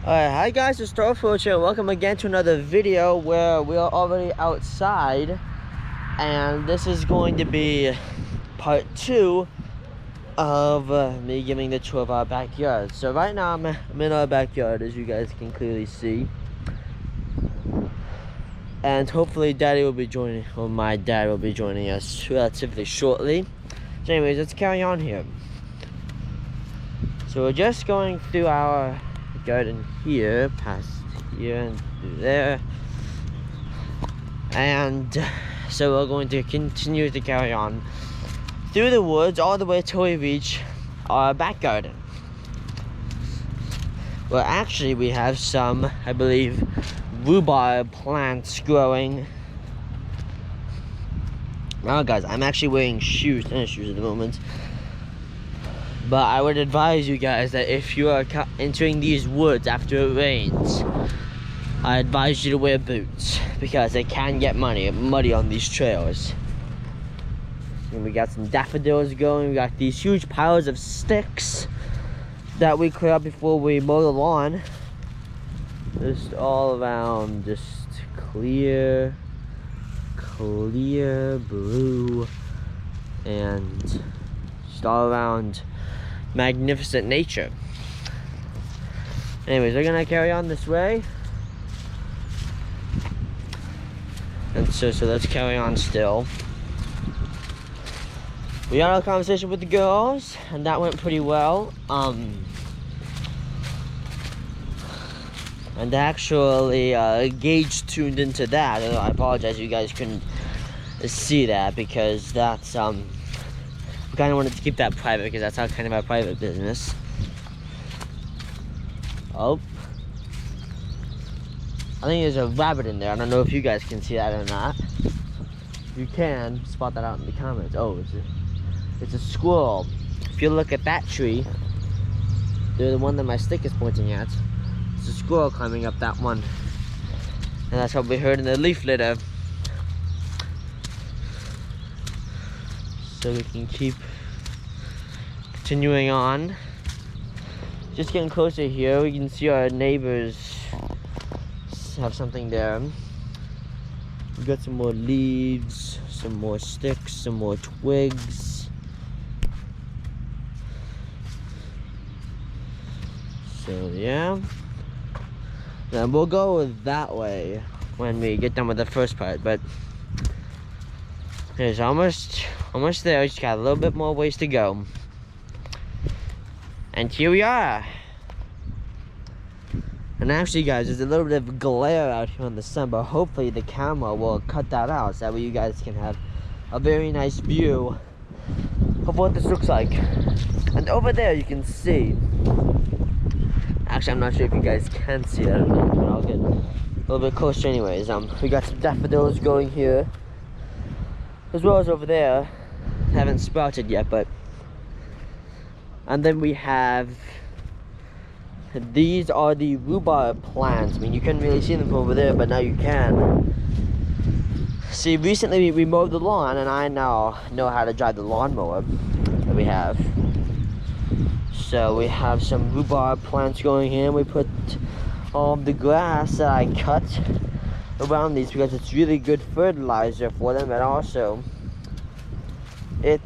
Alright, hi guys, it's Starfroach here. Welcome again to another video where we are already outside. And this is going to be part 2 of me giving the tour of our backyard. So right now I'm in our backyard, as you guys can clearly see. And hopefully Daddy will be joining, or my dad will be joining us relatively shortly. So anyways, let's carry on here. So we're just going through our garden here, past here and through there, and so we're going to continue to carry on through the woods all the way till we reach our back garden. Well, actually we have some, I believe, rhubarb plants growing. Now guys, I'm actually wearing tennis shoes at the moment. But I would advise you guys that if you are entering these woods after it rains, I advise you to wear boots because it can get muddy on these trails. And we got some daffodils going. We got these huge piles of sticks that we clear up before we mow the lawn. Just all around, just clear blue, and just all around magnificent nature. Anyways, we're gonna carry on this way, and so let's carry on still. We had a conversation with the girls and that went pretty well, and actually Gage tuned into that. I apologize you guys couldn't see that because that's we kind of wanted to keep that private because that's kind of our private business. Oh, I think there's a rabbit in there. I don't know if you guys can see that or not. You can spot that out in the comments. Oh, it's a squirrel. If you look at that tree, the one that my stick is pointing at, it's a squirrel climbing up that one, and that's what we heard in the leaf litter. So we can keep continuing on. Just getting closer here, we can see our neighbors have something there. We got some more leaves, some more sticks, some more twigs. So yeah, then we'll go that way when we get done with the first part, but it's almost there. Just got a little bit more ways to go. And here we are. And actually guys, there's a little bit of glare out here on the sun, but hopefully the camera will cut that out so that way you guys can have a very nice view of what this looks like. And over there you can see, actually I'm not sure if you guys can see it, I don't know, but I'll get a little bit closer anyways. We got some daffodils going here, as well as over there. Haven't sprouted yet, but, and then we have, these are the rhubarb plants. I mean, you couldn't really see them from over there, but now you can. See, recently we mowed the lawn, and I now know how to drive the lawnmower that we have. So we have some rhubarb plants going here. We put the grass that I cut around these because it's really good fertilizer for them, and also it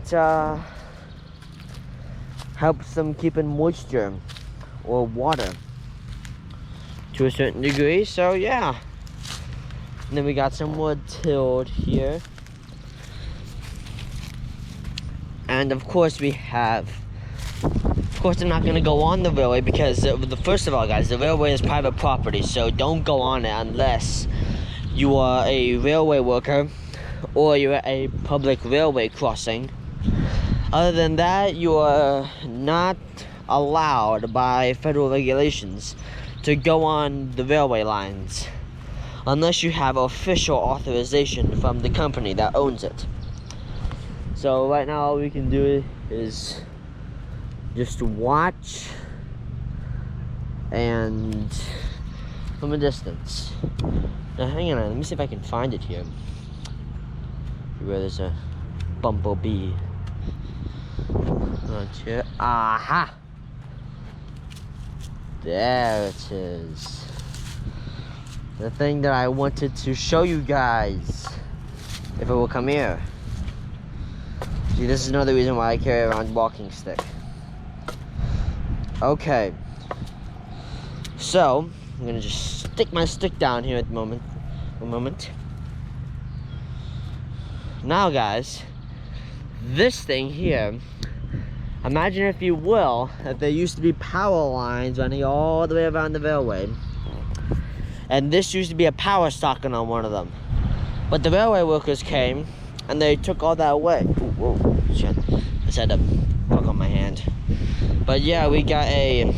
helps them keep in moisture or water to a certain degree. So yeah, and then we got some wood tilled here, and of course we have, of course I'm not going to go on the railway because first of all guys, the railway is private property, so don't go on it unless you are a railway worker or you're at a public railway crossing. Other than that, you are not allowed by federal regulations to go on the railway lines unless you have official authorization from the company that owns it. So right now all we can do is just watch and from a distance. Now hang on, let me see if I can find it here. Where there's a bumblebee. Here. Aha! There it is. The thing that I wanted to show you guys. If it will come here. See, this is another reason why I carry around a walking stick. Okay. So, I'm gonna just stick my stick down here at the moment. A moment. Now, guys, this thing here. Imagine, if you will, that there used to be power lines running all the way around the railway. And this used to be a power socket on one of them. But the railway workers came and they took all that away. Ooh, whoa, shit. I just had to poke on my hand. But yeah, we got a...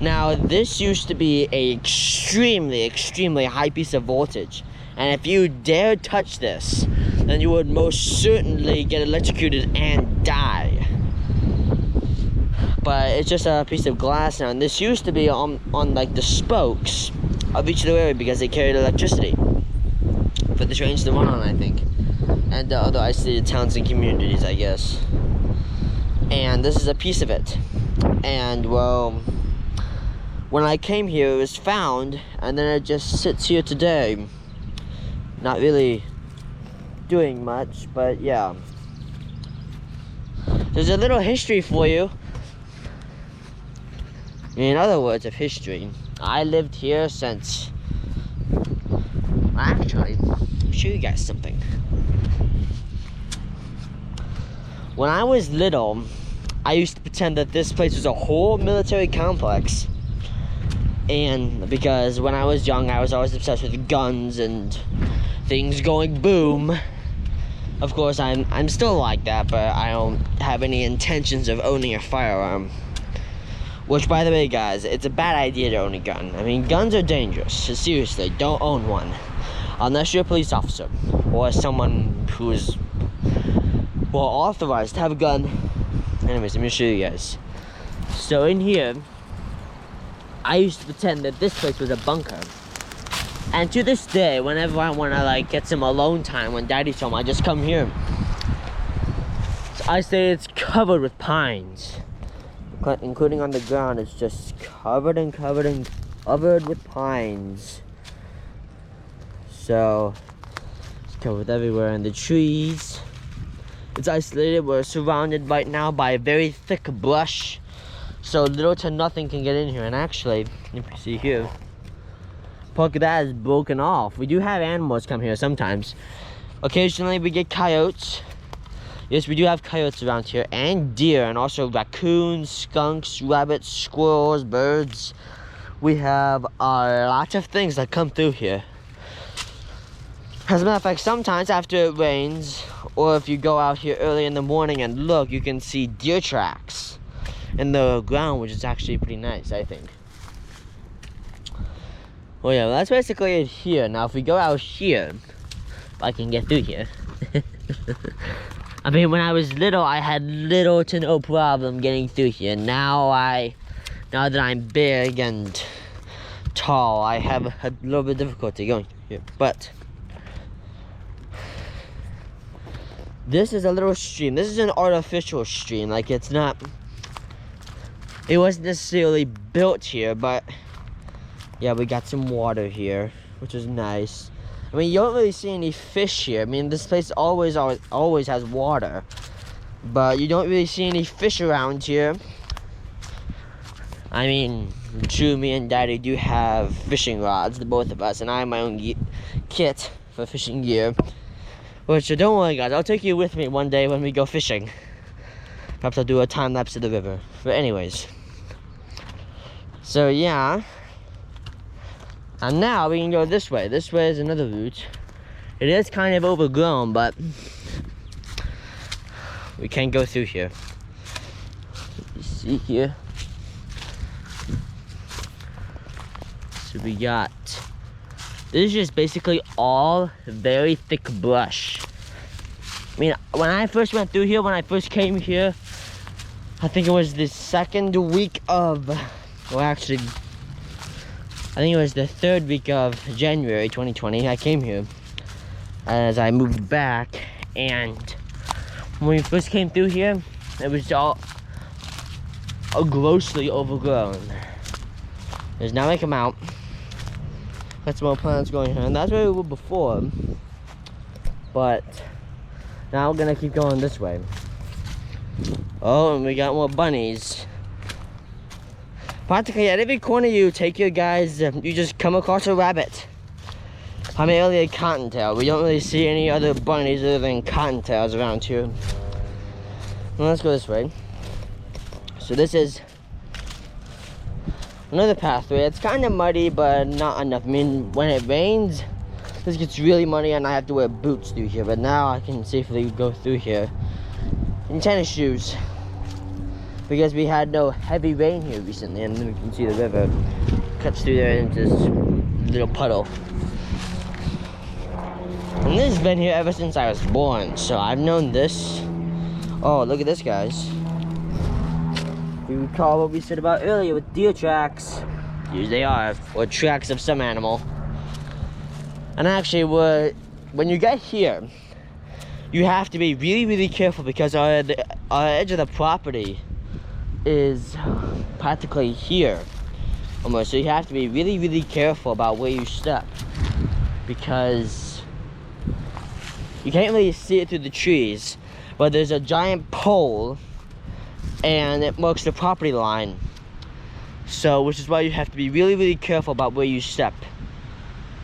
Now, this used to be a extremely high piece of voltage. And if you dare touch this, then you would most certainly get electrocuted and die. But it's just a piece of glass now, and this used to be on like the spokes of each of the railway because they carried electricity for the trains to run on, I think, and the other isolated towns and communities, I guess. And this is a piece of it. And well, when I came here, it was found, and then it just sits here today, not really doing much, but yeah. There's a little history for you. In other words of history, I lived here since... Actually, I'll show you guys something. When I was little, I used to pretend that this place was a whole military complex. And because when I was young, I was always obsessed with guns and things going boom. Of course, I'm still like that, but I don't have any intentions of owning a firearm. Which, by the way, guys, it's a bad idea to own a gun. I mean, guns are dangerous. So seriously, don't own one. Unless you're a police officer. Or someone who is, well, authorized to have a gun. Anyways, let me show you guys. So in here, I used to pretend that this place was a bunker. And to this day, whenever I want to, like, get some alone time when Daddy's home, I just come here. So I say it's covered with pines. Including on the ground, it's just covered with pines. So it's covered everywhere in the trees. It's isolated. We're surrounded right now by a very thick brush, so little to nothing can get in here. And actually, if you see here, part of that is broken off. We do have animals come here sometimes. Occasionally we get coyotes. Yes, we do have coyotes around here, and deer, and also raccoons, skunks, rabbits, squirrels, birds. We have lots of things that come through here. As a matter of fact, sometimes after it rains, or if you go out here early in the morning and look, you can see deer tracks in the ground, which is actually pretty nice, I think. Well, yeah, that's basically it here. Now, if we go out here, if I can get through here. I mean, when I was little, I had little to no problem getting through here. Now that I'm big and tall, I have a little bit of difficulty going through here. But this is a little stream. This is an artificial stream. Like, it wasn't necessarily built here, but yeah, we got some water here, which is nice. I mean, you don't really see any fish here. I mean, this place always has water, but you don't really see any fish around here. I mean, true, me and Daddy do have fishing rods, the both of us, and I have my own kit for fishing gear. Which, don't worry, guys, I'll take you with me one day when we go fishing. Perhaps I'll do a time lapse of the river. But anyways, so yeah. And now we can go this way. This way is another route. It is kind of overgrown, but we can go through here. You see here. So we got, this is just basically all very thick brush. I mean, when I first went through here, when I first came here, I think it was the second week of, well, actually, I think it was the third week of January 2020, I came here as I moved back, and when we first came through here, it was all grossly overgrown. Is now we come out. Got some more plants going here, and that's where we were before. But now we're gonna keep going this way. Oh, and we got more bunnies. Practically at every corner you take your guys, you just come across a rabbit. Primarily a cottontail. We don't really see any other bunnies other than cottontails around here. Well, let's go this way. So this is another pathway. It's kind of muddy, but not enough. I mean, when it rains, this gets really muddy and I have to wear boots through here. But now I can safely go through here in tennis shoes, because we had no heavy rain here recently, and then we can see the river cuts through there into this little puddle. And this has been here ever since I was born, so I've known this. Oh, look at this, guys. You recall what we said about earlier with deer tracks. Here they are, or tracks of some animal. And actually, when you get here, you have to be really, really careful, because our edge of the property is practically here almost. So you have to be really, really careful about where you step, because you can't really see it through the trees, but there's a giant pole and it marks the property line. So, which is why you have to be really, really careful about where you step.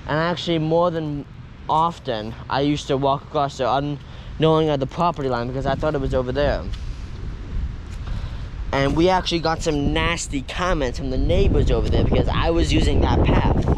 And actually, more than often, I used to walk across there unknowing of the property line, because I thought it was over there. And we actually got some nasty comments from the neighbors over there because I was using that path.